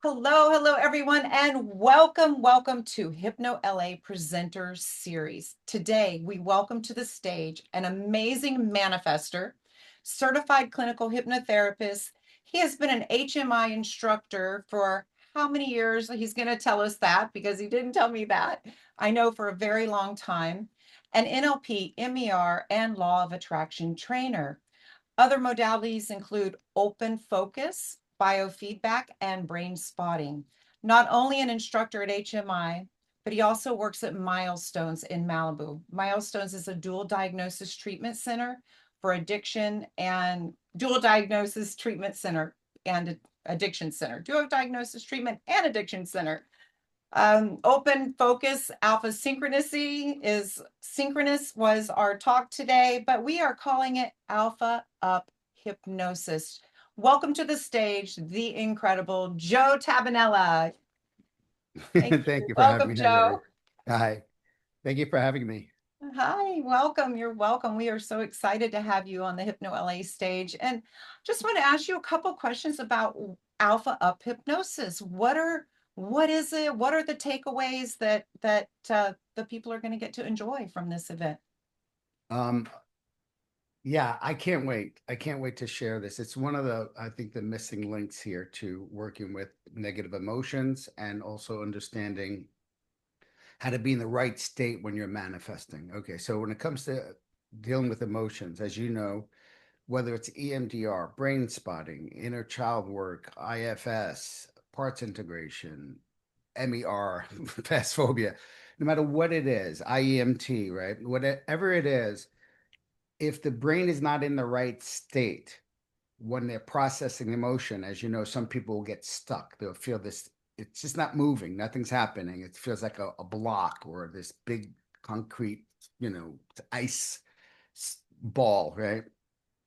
Hello, everyone, and welcome to Hypno LA Presenter Series. Today, we welcome to the stage an amazing manifester, certified clinical hypnotherapist. He has been an HMI instructor for how many years? He's going to tell us that because he didn't tell me that. I know for a very long time. An NLP, MER, and Law of Attraction trainer. Other modalities include open focus, biofeedback, and brain spotting. Not only an instructor at HMI, but he also works at Milestones in Malibu. Milestones is a dual diagnosis treatment center for addiction and dual diagnosis treatment center and addiction center, dual diagnosis treatment and addiction center. Open focus, alpha synchronicity is synchronous was our talk today, but we are calling it alpha up hypnosis. Welcome to the stage, the incredible Joe Tabbanella. Thank Thank you. you for having Welcome, me. Hi, Mary. Joe. Hi. Thank you for having me. Hi, welcome. You're welcome. We are so excited to have you on the Hypno LA stage. And just want to ask you a couple questions about alpha up hypnosis. What is it? What are the takeaways that the people are going to get to enjoy from this event? Um, yeah, I can't wait. I can't wait to share this. It's one of I think, the missing links here to working with negative emotions and also understanding how to be in the right state when you're manifesting. Okay, so when it comes to dealing with emotions, as you know, whether it's EMDR, brain spotting, inner child work, IFS, parts integration, MER, fast phobia, no matter what it is, IEMT, right? Whatever it is, if the brain is not in the right state when they're processing emotion, as you know, some people will get stuck. They'll feel this, it's just not moving, nothing's happening. It feels like a block or this big concrete, ice ball, right?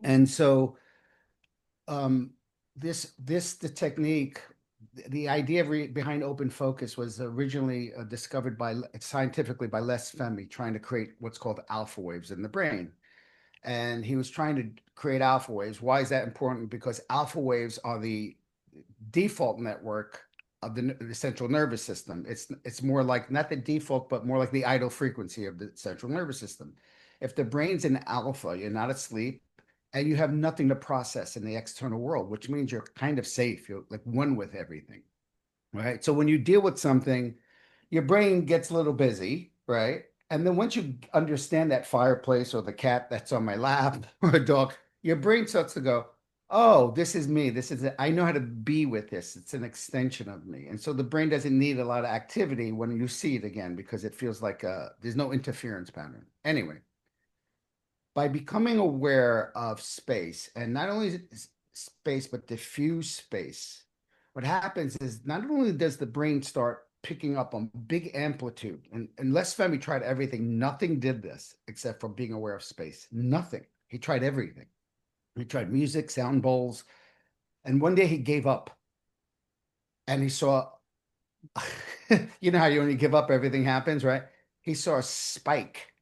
And so um, the technique, the idea behind open focus was originally discovered scientifically by Les Femi, trying to create what's called alpha waves in the brain. And he was trying to create alpha waves. Why is that important? Because alpha waves are the default network of the central nervous system. It's more like, not the default, but more like the idle frequency of the central nervous system. If the brain's in alpha, you're not asleep, and you have nothing to process in the external world, which means you're kind of safe. You're like one with everything, right? So when you deal with something, your brain gets a little busy, right? And then once you understand that fireplace or the cat that's on my lap or a dog, your brain starts to go, oh, this is me. This is it. I know how to be with this. It's an extension of me. And so the brain doesn't need a lot of activity when you see it again because it feels like there's no interference pattern. Anyway, by becoming aware of space, and not only space, but diffuse space, what happens is not only does the brain start picking up on big amplitude, and Les Femi tried everything, nothing did this except for being aware of space. Nothing. He tried everything. He tried music, sound bowls, and one day he gave up and he saw, you know how you, when you give up, everything happens, right? He saw a spike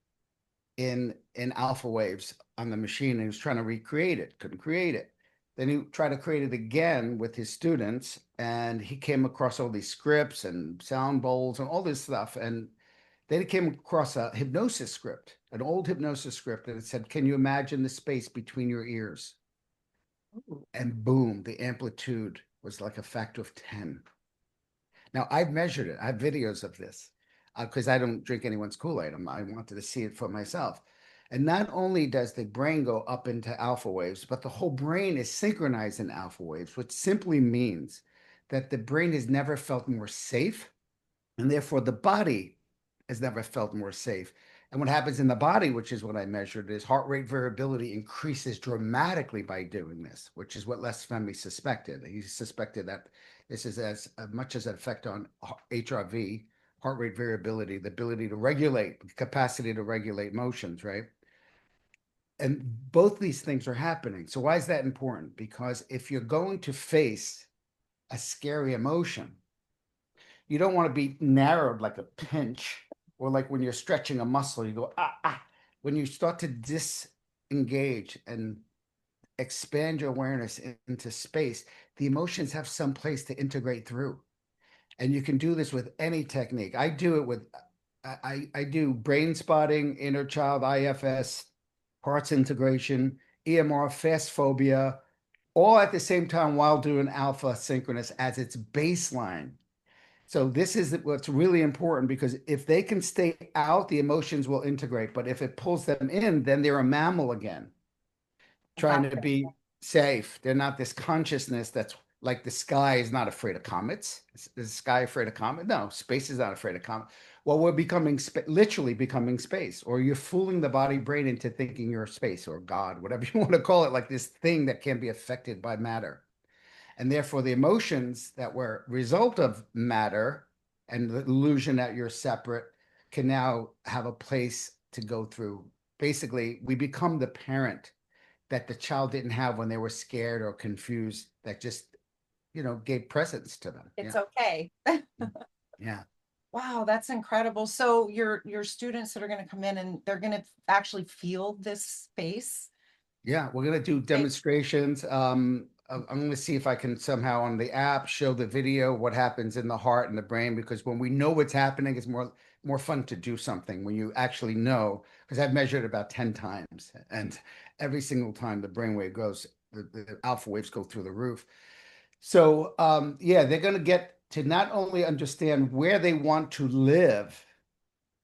in alpha waves on the machine, and he was trying to recreate it, couldn't create it. Then he tried to create it again with his students, and he came across all these scripts and sound bowls and all this stuff. And then he came across a hypnosis script, an old hypnosis script, and it said, can you imagine the space between your ears? And boom, the amplitude was like a factor of 10. Now, I've measured it. I have videos of this because I don't drink anyone's Kool-Aid. I wanted to see it for myself. And not only does the brain go up into alpha waves, but the whole brain is synchronized in alpha waves, which simply means that the brain has never felt more safe, and therefore the body has never felt more safe. And what happens in the body, which is what I measured, is heart rate variability increases dramatically by doing this, which is what Les Femi suspected. He suspected that this is as much as an effect on HRV, heart rate variability, the ability to regulate, capacity to regulate motions, right? And both these things are happening. So why is that important? Because if you're going to face a scary emotion, you don't want to be narrowed like a pinch, or like when you're stretching a muscle, you go, ah, ah. When you start to disengage and expand your awareness into space, the emotions have some place to integrate through. And you can do this with any technique. I do it with, I do brain spotting, inner child IFS, parts integration, EMR, fast phobia, all at the same time while doing alpha synchronous as its baseline. So this is what's really important, because if they can stay out, the emotions will integrate. But if it pulls them in, then they're a mammal again, trying Wow. to be safe. They're not this consciousness that's like the sky is not afraid of comets. Is the sky afraid of comets? No, space is not afraid of comets. Well, we're becoming literally becoming space, or you're fooling the body brain into thinking you're space or God, whatever you want to call it, like this thing that can be affected by matter. And therefore, the emotions that were result of matter and the illusion that you're separate can now have a place to go through. Basically, we become the parent that the child didn't have when they were scared or confused, that just, gave presence to them. It's Yeah. okay. Yeah. Wow, that's incredible. So your students that are going to come in and they're going to actually feel this space. Yeah, we're gonna do demonstrations. I'm gonna see if I can somehow on the app show the video what happens in the heart and the brain, because when we know what's happening, it's more fun to do something when you actually know. Because I've measured about 10 times, and every single time the brainwave goes, the alpha waves go through the roof. So yeah, they're gonna get to not only understand where they want to live,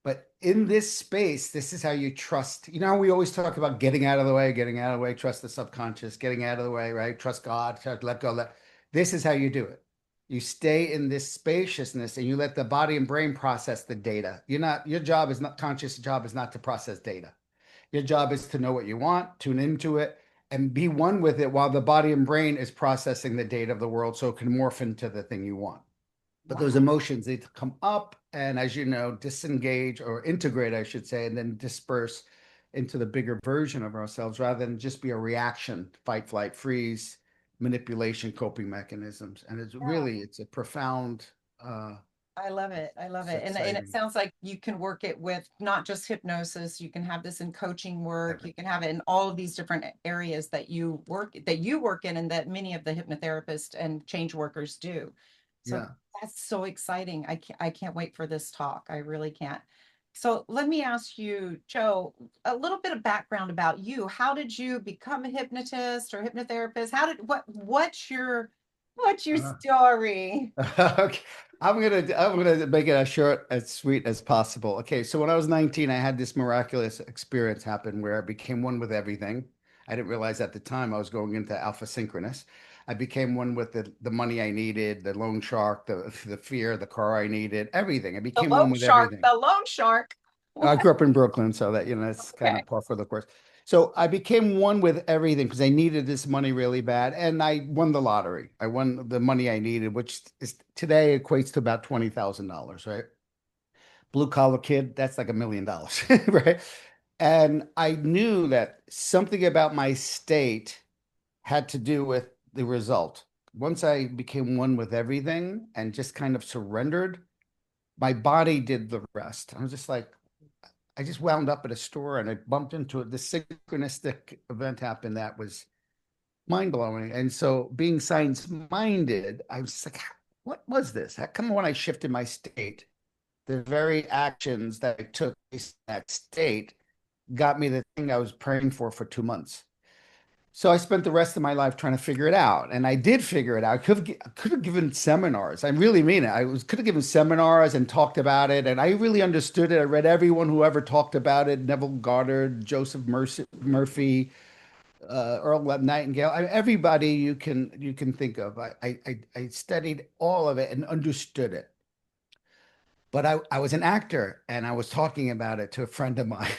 but in this space, this is how you trust. You know, we always talk about getting out of the way, getting out of the way, trust the subconscious, getting out of the way, right? Trust God, let go. This is how you do it. You stay in this spaciousness and you let the body and brain process the data. Your job is not conscious, job is not to process data. Your job is to know what you want, tune into it, and be one with it while the body and brain is processing the data of the world so it can morph into the thing you want. But those Wow. emotions need to come up and, as you know, disengage or integrate, I should say, and then disperse into the bigger version of ourselves rather than just be a reaction, fight, flight, freeze, manipulation, coping mechanisms. And it's a profound, I love it. I love it's it. And it exciting. sounds like you can work it with not just hypnosis, you can have this in coaching work, you Everything. can have it in all of these different areas that you work in and that many of the hypnotherapists and change workers do. So Yeah. that's so exciting. I can't wait for this talk. I really can't. So let me ask you, Joe, a little bit of background about you. How did you become a hypnotist or hypnotherapist? What's your Uh, story? Okay. I'm gonna make it as short, as sweet as possible. Okay, so when I was 19, I had this miraculous experience happen where I became one with everything. I didn't realize at the time I was going into alpha synchronous. I became one with the money I needed, the loan shark, the fear, the car I needed, everything. I The became loan one with shark, everything. the loan shark. I What? grew up in Brooklyn, so that it's kind Okay. of par for the course. So I became one with everything because I needed this money really bad, and I won the lottery. I won the money I needed, which is today equates to about $20,000, right? Blue collar kid, that's like $1 million, right? And I knew that something about my state had to do with the result. Once I became one with everything and just kind of surrendered, my body did the rest. I was just like, I just wound up at a store and I bumped into it. This synchronistic event happened that was mind blowing. And so, being science minded, I was like, what was this? How come when I shifted my state, the very actions that I took in that state got me the thing I was praying for 2 months? So I spent the rest of my life trying to figure it out, and I did figure it out. I could have given seminars. I really mean it. Could have given seminars and talked about it, and I really understood it. I read everyone who ever talked about it: Neville Goddard, Joseph Murphy, Earl Nightingale. Everybody you can think of. I studied all of it and understood it. But I was an actor, and I was talking about it to a friend of mine.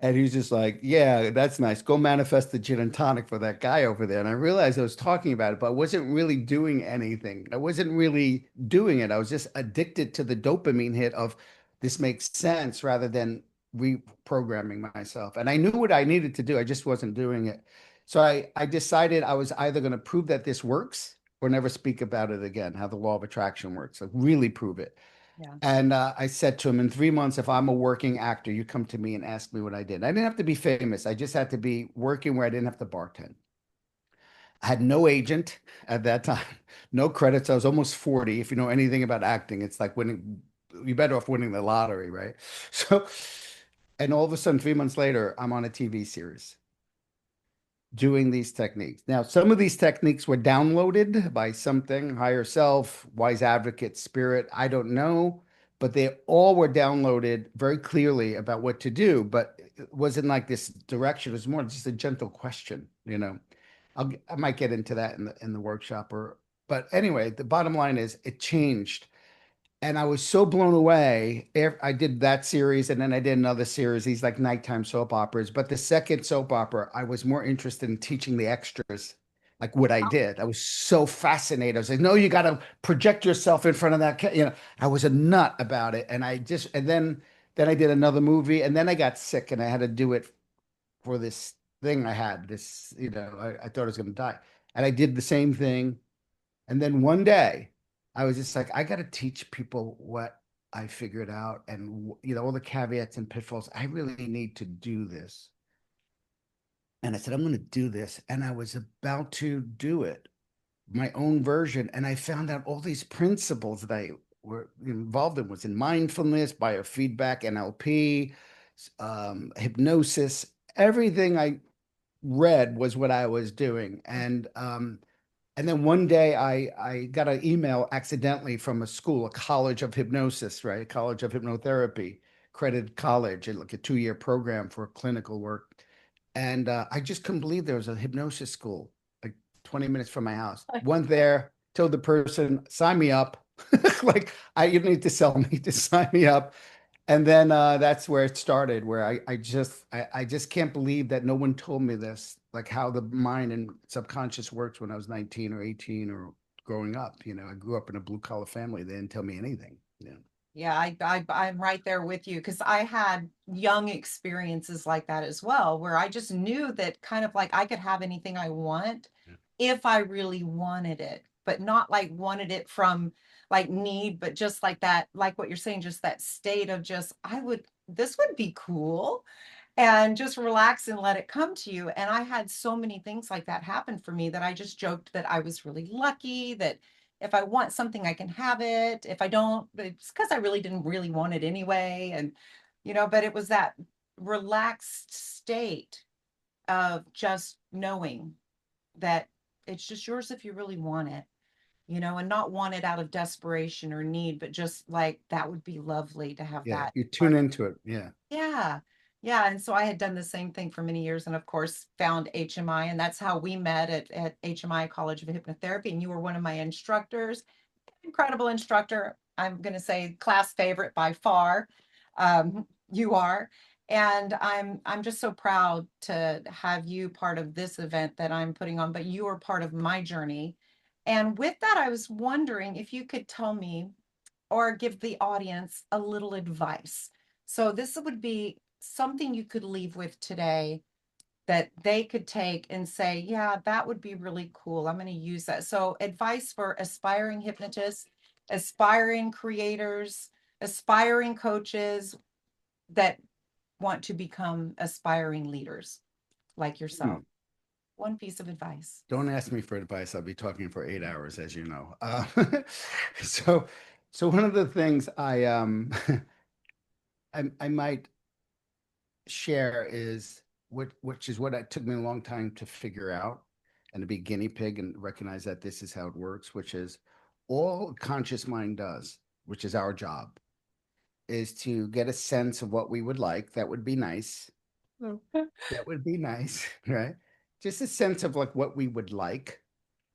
And he's just like, yeah, that's nice. Go manifest the gin and tonic for that guy over there. And I realized I was talking about it, but I wasn't really doing anything. I wasn't really doing it. I was just addicted to the dopamine hit of this makes sense rather than reprogramming myself. And I knew what I needed to do. I just wasn't doing it. So I decided I was either going to prove that this works or never speak about it again, how the law of attraction works. Like really prove it. Yeah. And I said to him, in 3 months, if I'm a working actor, you come to me and ask me what I did. I didn't have to be famous. I just had to be working where I didn't have to bartend. I had no agent at that time, no credits. I was almost 40. If you know anything about acting, it's like winning, you're better off winning the lottery, right? So, and all of a sudden, 3 months later, I'm on a TV series doing these techniques. Now, some of these techniques were downloaded by something, higher self, wise advocate, spirit, I don't know, but they all were downloaded very clearly about what to do, but it wasn't like this direction. It was more just a gentle question, you know. I might get into that in the workshop or but anyway, the bottom line is it changed. And I was so blown away. I did that series and then I did another series, these like nighttime soap operas. But the second soap opera, I was more interested in teaching the extras, like what I did. I was so fascinated. I was like, no, you got to project yourself in front of that. I was a nut about it. And then I did another movie and then I got sick and I had to do it for this thing I had. I thought I was going to die. And I did the same thing and then one day, I was just like, I got to teach people what I figured out and, all the caveats and pitfalls. I really need to do this. And I said, I'm going to do this. And I was about to do it, my own version. And I found out all these principles that I were involved in was in mindfulness, biofeedback, NLP, hypnosis. Everything I read was what I was doing. And then one day I got an email accidentally from a school, a college of hypnosis, right? A college of hypnotherapy, accredited college, and like a 2-year program for clinical work. And I just couldn't believe there was a hypnosis school like 20 minutes from my house. Went there, told the person, sign me up. Like you don't need to sell me, just sign me up. And then that's where it started, where I just can't believe that no one told me this, like how the mind and subconscious works when I was 19 or 18 or growing up. I grew up in a blue collar family. They didn't tell me anything. Yeah. Yeah, I'm right there with you because I had young experiences like that as well, where I just knew that kind of like I could have anything I want if I really wanted it, but not like wanted it from like need, but just like that, like what you're saying, just that state of just, this would be cool and just relax and let it come to you. And I had so many things like that happen for me that I just joked that I was really lucky that if I want something, I can have it. If I don't, it's because I really didn't really want it anyway. And, but it was that relaxed state of just knowing that it's just yours if you really want it, and not want it out of desperation or need, but just like that would be lovely to have Yeah. that. You tune into it. Yeah. Yeah. Yeah. And so I had done the same thing for many years and of course found HMI. And that's how we met at HMI College of Hypnotherapy. And you were one of my instructors, incredible instructor. I'm going to say class favorite by far. You are. And I'm just so proud to have you part of this event that I'm putting on, but you are part of my journey. And with that, I was wondering if you could tell me or give the audience a little advice. So this would be something you could leave with today that they could take and say, yeah, that would be really cool. I'm going to use that. So advice for aspiring hypnotists, aspiring creators, aspiring coaches that want to become aspiring leaders like yourself. Hmm. One piece of advice. Don't ask me for advice. I'll be talking for 8 hours, as you know. So, so one of the things I might share is which is what it took me a long time to figure out and to be guinea pig and recognize that this is how it works, which is all conscious mind does, which is our job, is to get a sense of what we would like. That would be nice. That would be nice, right? Just a sense of like what we would like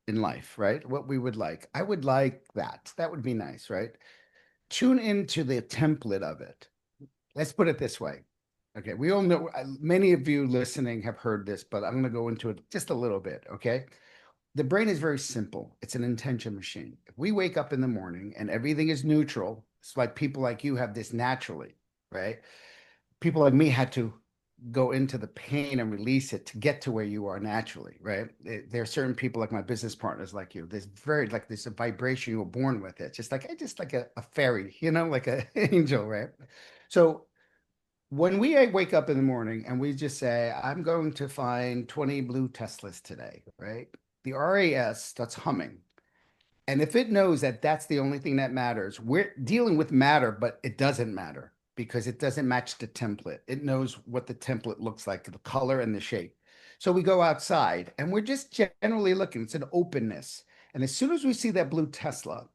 in life, right? What we would like. I would like that. That would be nice, right? Tune into the template of it. Let's put it this way. Okay, we all know, many of you listening have heard this, but I'm going to go into it just a little bit. Okay. The brain is very simple. It's an intention machine. If we wake up in the morning and everything is neutral, it's like people like you have this naturally, right? People like me had to go into the pain and release it to get to where you are naturally, right? There are certain people like my business partners, like you. There's a vibration you were born with it, just like a fairy, like an angel, right? So when we wake up in the morning and we just say, I'm going to find 20 blue Teslas today, right? The RAS starts humming. And if it knows that that's the only thing that matters, we're dealing with matter, but it doesn't matter because it doesn't match the template. It knows what the template looks like, the color and the shape. So we go outside and we're just generally looking. It's an openness. And as soon as we see that blue Tesla,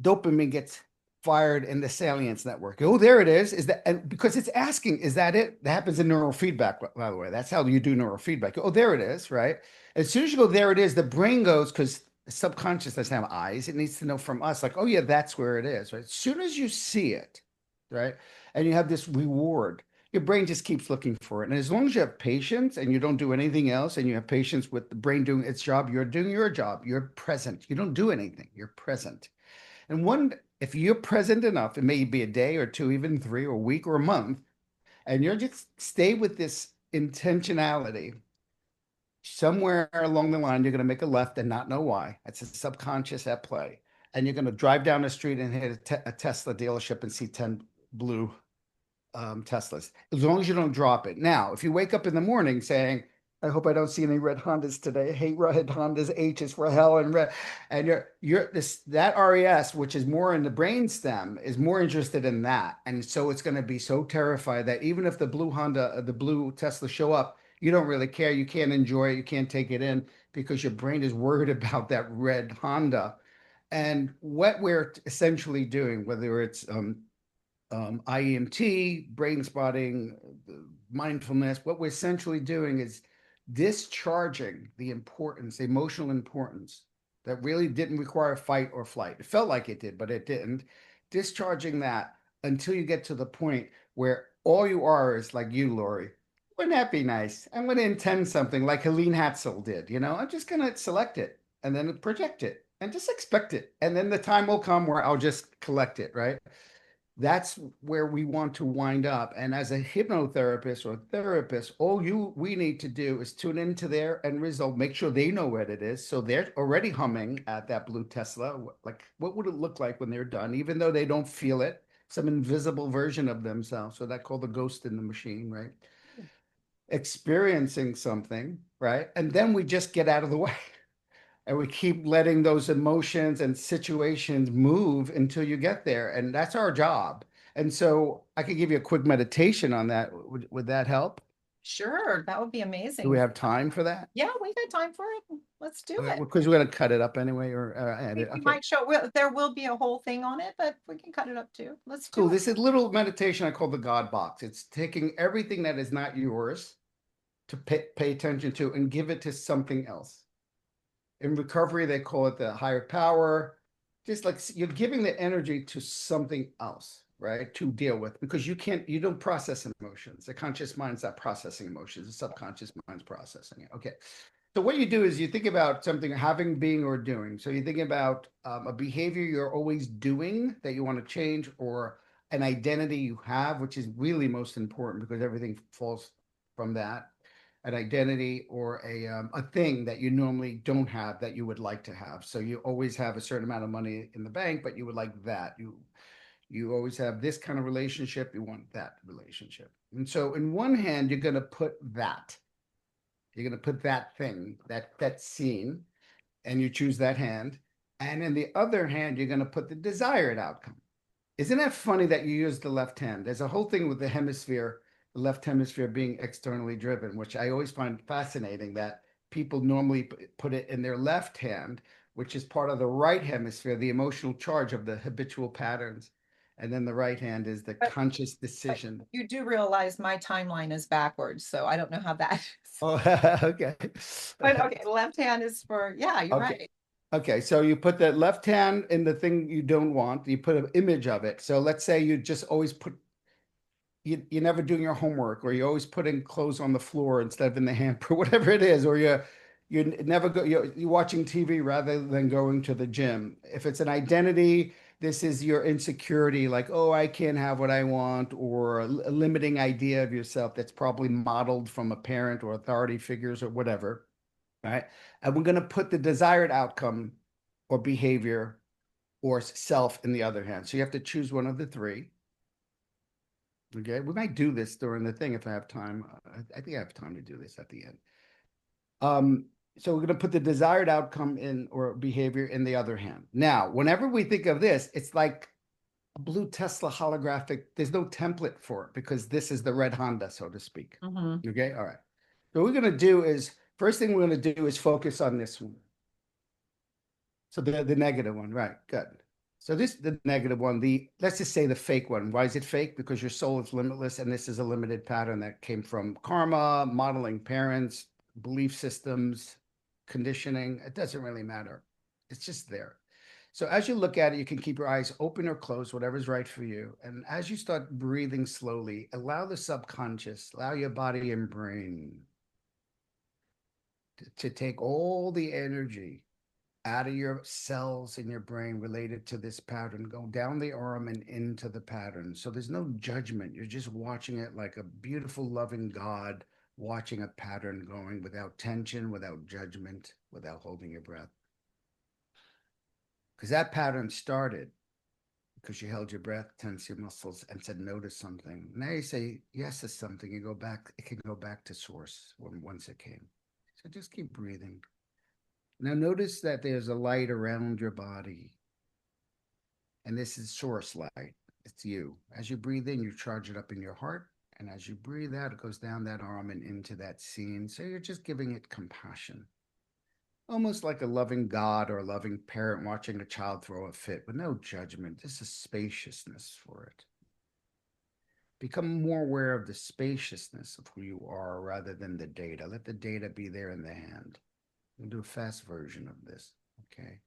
dopamine gets fired in the salience network. Oh, there it is. Is that, and because it's asking, is that it? That happens in neurofeedback, by the way. That's how you do neurofeedback. Oh, there it is, right? As soon as you go, there it is, the brain goes, because the subconscious doesn't have eyes. It needs to know from us, like, oh, yeah, that's where it is, right? As soon as you see it, right? And you have this reward, your brain just keeps looking for it. And as long as you have patience and you don't do anything else, and you have patience with the brain doing its job, you're doing your job. You're present. You don't do anything. You're present. And if you're present enough, it may be a day or two, even three, or a week or a month, and you're just stay with this intentionality, somewhere along the line, you're going to make a left and not know why. It's a subconscious at play. And you're going to drive down the street and hit a Tesla dealership and see 10 blue Teslas, as long as you don't drop it. Now, if you wake up in the morning saying, I hope I don't see any red Hondas today. I hate red Hondas. H is for hell and red. And that RES, which is more in the brain stem, is more interested in that. And so it's going to be so terrified that even if the blue Tesla show up, you don't really care. You can't enjoy it. You can't take it in because your brain is worried about that red Honda. And what we're essentially doing, whether it's IEMT, brain spotting, mindfulness, what we're essentially doing is discharging the importance, emotional importance that really didn't require fight or flight. It felt like it did, but it didn't. Discharging that until you get to the point where all you are is like you, Lori. Wouldn't that be nice? I'm going to intend something like Helene Hatzel did. I'm just going to select it and then project it and just expect it. And then the time will come where I'll just collect it, right? That's where we want to wind up. And as a hypnotherapist or therapist, we need to do is tune into their end result, make sure they know what it is. So they're already humming at that blue Tesla. Like, what would it look like when they're done, even though they don't feel it? Some invisible version of themselves. So that called the ghost in the machine, right? Experiencing something, right? And then we just get out of the way and we keep letting those emotions and situations move until you get there. And that's our job. And so I could give you a quick meditation on that. Would that help? Sure, that would be Do we amazing. have time for that? Yeah, we got time for it. Let's do it. Because we're going to cut it up anyway or add it. We Okay, might there will be a whole thing on it, but we can cut it up too. Let's cool. do it. This is a little meditation I call the God box. It's taking everything that is not yours to pay attention to and give it to something else. In recovery, they call it the higher power. Just like you're giving the energy to something else, right? To deal with because you don't process emotions. The conscious mind's not processing emotions. The subconscious mind's processing it. Okay. So what you do is you think about something having, being, or doing. So you think about a behavior you're always doing that you want to change, or an identity you have, which is really most important because everything falls from that. An identity or a thing that you normally don't have that you would like to have. So you always have a certain amount of money in the bank, but you would like that. You always have this kind of relationship. You want that relationship. And so in one hand, you're going to put that. You're going to put that thing, that scene, and you choose that hand. And in the other hand, you're going to put the desired outcome. Isn't that funny that you use the left hand? There's a whole thing with the left hemisphere being externally driven, which I always find fascinating that people normally put it in their left hand, which is part of the right hemisphere, the emotional charge of the habitual patterns. And then the right hand is the But, conscious but decision. you do realize my timeline is backwards, so I don't know how that is. Oh, okay. But okay, left hand is for, yeah, you're Okay. right. Okay, so you put that left hand in the thing you don't want. You put an image of it. So let's say you just always you're never doing your homework, or you're always putting clothes on the floor instead of in the hamper, whatever it is, or You never go, you're watching TV rather than going to the gym. If it's an identity, this is your insecurity, like, oh, I can't have what I want, or a limiting idea of yourself that's probably modeled from a parent or authority figures or whatever, right? And we're going to put the desired outcome or behavior or self in the other hand. So you have to choose one of the three. Okay, we might do this during the thing if I have time. I think I have time to do this at the end. Um, so we're going to put the desired outcome in or behavior in the other hand. Now, whenever we think of this, it's like a blue Tesla holographic. There's no template for it because this is the red Honda, so to speak. Mm-hmm. Okay, all right. So what we're going to do is first thing we're going to do is focus on this one. So the negative one, right? Good. So this the negative one, the let's just say the fake one. Why is it fake? Because your soul is limitless, and this is a limited pattern that came from karma, modeling parents, belief systems, conditioning. It doesn't really matter. It's just there. So as you look at it, you can keep your eyes open or closed, whatever's right for you. And as you start breathing slowly, allow the subconscious, allow your body and brain to take all the energy out of your cells in your brain related to this pattern, go down the arm and into the pattern. So there's no judgment. You're just watching it like a beautiful, loving God watching a pattern going without tension, without judgment, without holding your breath. Because that pattern started because you held your breath, tense your muscles, and said no to something. Now you say yes to something, you go back, it can go back to source when once it came. So just keep breathing. Now notice that there's a light around your body. And this is source light. It's you. As you breathe in, you charge it up in your heart. And as you breathe out, it goes down that arm and into that scene. So you're just giving it compassion. Almost like a loving God or a loving parent watching a child throw a fit with no judgment. This is spaciousness for it. Become more aware of the spaciousness of who you are rather than the data. Let the data be there in the hand. We'll do a fast version of this. Okay.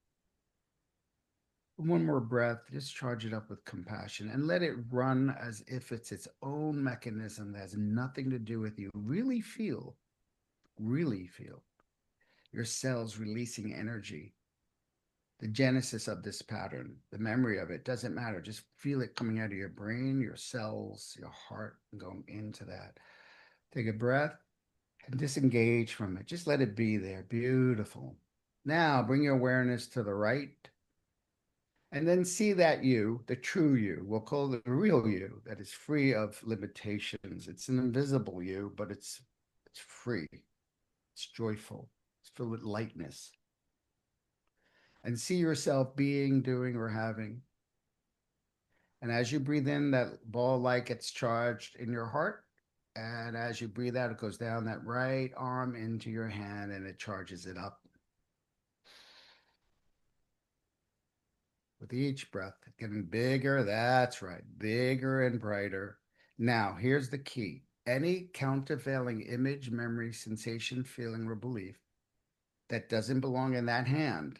One more breath, just charge it up with compassion and let it run as if it's its own mechanism that has nothing to do with you. Really feel your cells releasing energy. The genesis of this pattern, the memory of it doesn't matter. Just feel it coming out of your brain, your cells, your heart, and going into that. Take a breath and disengage from it. Just let it be there. Beautiful. Now bring your awareness to the right. And then see that you, the true you, we'll call it the real you, that is free of limitations. It's an invisible you, but it's free. It's joyful. It's filled with lightness. And see yourself being, doing, or having. And as you breathe in, that ball of light gets charged in your heart. And as you breathe out, it goes down that right arm into your hand and it charges it up. With each breath, getting bigger. That's right, bigger and brighter. Now, here's the key. Any countervailing image, memory, sensation, feeling, or belief that doesn't belong in that hand,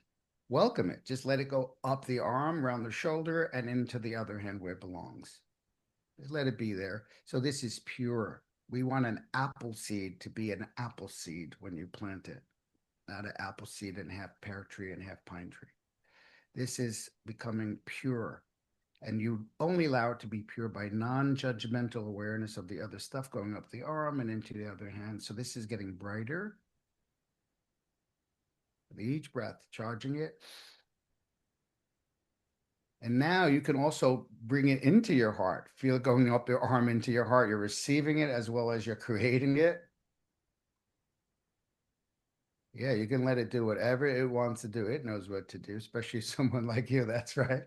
welcome it. Just let it go up the arm, around the shoulder, and into the other hand where it belongs. Just let it be there. So this is pure. We want an apple seed to be an apple seed when you plant it, not an apple seed and half pear tree and half pine tree. This is becoming pure. And you only allow it to be pure by non-judgmental awareness of the other stuff going up the arm and into the other hand. So this is getting brighter with each breath, charging it. And now you can also bring it into your heart. Feel it going up your arm into your heart. You're receiving it as well as you're creating it. Yeah, you can let it do whatever it wants to do. It knows what to do, especially someone like you. That's right.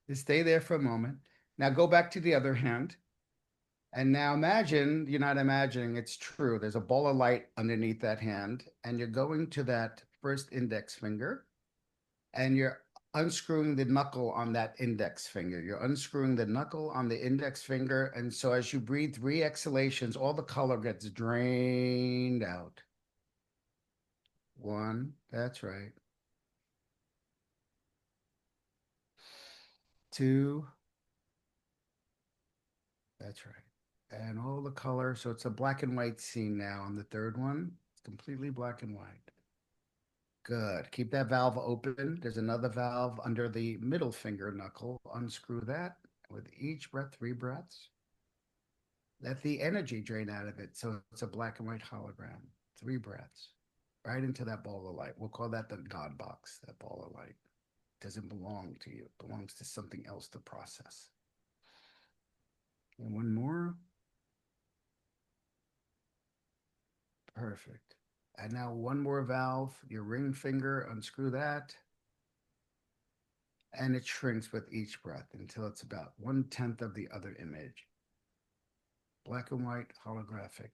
Just stay there for a moment. Now go back to the other hand. And now imagine, you're not imagining, it's true. There's a ball of light underneath that hand, and you're going to that first index finger, and you're unscrewing the knuckle on that index finger. You're unscrewing the knuckle on the index finger. And so as you breathe 3 exhalations, all the color gets drained out. 1, that's right. 2, that's right. And all the color. So it's a black and white scene now on the third one. It's completely black and white. Good. Keep that valve open. There's another valve under the middle finger knuckle. Unscrew that with each breath, 3 breaths. Let the energy drain out of it. So it's a black and white hologram. 3 breaths. Right into that ball of light. We'll call that the God box, that ball of light. It doesn't belong to you. It belongs to something else to process. And one more. Perfect. And now one more valve, your ring finger, unscrew that. And it shrinks with each breath until it's about 1/10 of the other image. Black and white, holographic.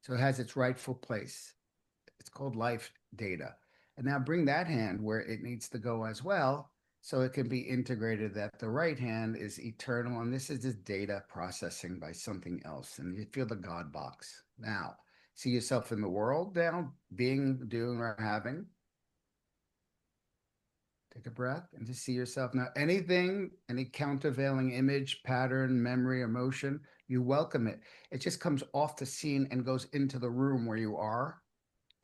So it has its rightful place. It's called life data. And now bring that hand where it needs to go as well, so it can be integrated that the right hand is eternal. And this is just data processing by something else. And you feel the God box. Now, see yourself in the world now, being, doing, or having. Take a breath and just see yourself. Now, anything, any countervailing image, pattern, memory, emotion, you welcome it. It just comes off the scene and goes into the room where you are,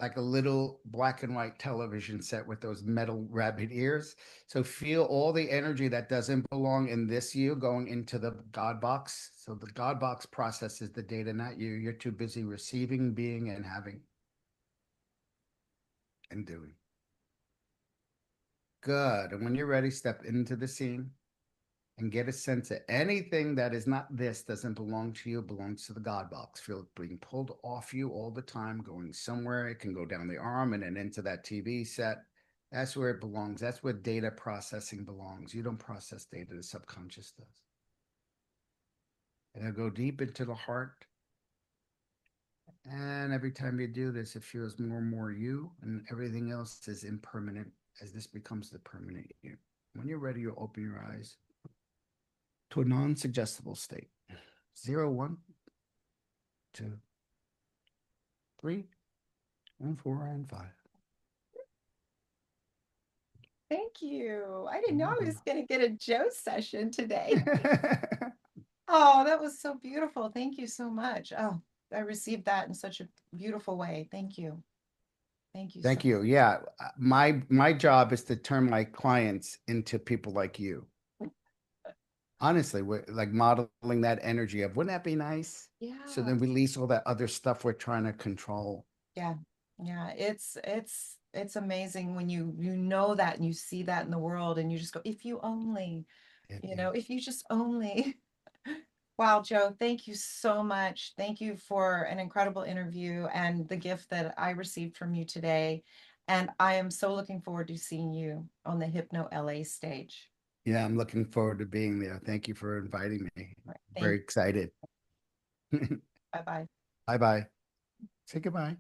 like a little black and white television set with those metal rabbit ears. So feel all the energy that doesn't belong in this you going into the God box. So the God box processes the data, not you. You're too busy receiving, being, and having and doing. Good. And when you're ready, step into the scene and get a sense that anything that is not this doesn't belong to you, belongs to the God box. Feel it being pulled off you all the time, going somewhere. It can go down the arm and then into that TV set. That's where it belongs. That's where data processing belongs. You don't process data, the subconscious does. And it'll go deep into the heart. And every time you do this, it feels more and more you, and everything else is impermanent as this becomes the permanent you. When you're ready, you'll open your eyes to a non-suggestible state. 0, 1, 2, 3, and 4, and 5. Thank you. I didn't know I was going to get a Joe session today. Oh, that was so beautiful. Thank you so much. Oh, I received that in such a beautiful way. Thank you. Thank you so Thank you. Yeah, my job is to turn my clients into people like you. Honestly, we're like modeling that energy of, wouldn't that be nice? So Yeah. then release all that other stuff we're trying to control. Yeah. Yeah. It's amazing when you know that and you see that in the world and you just go, if you only, It if is. you just only. Wow, Joe, thank you so much. Thank you for an incredible interview and the gift that I received from you today. And I am so looking forward to seeing you on the Hypno LA stage. Yeah, I'm looking forward to being there. Thank you for inviting me. All right, Very thank excited. Bye bye. Bye bye. Say goodbye.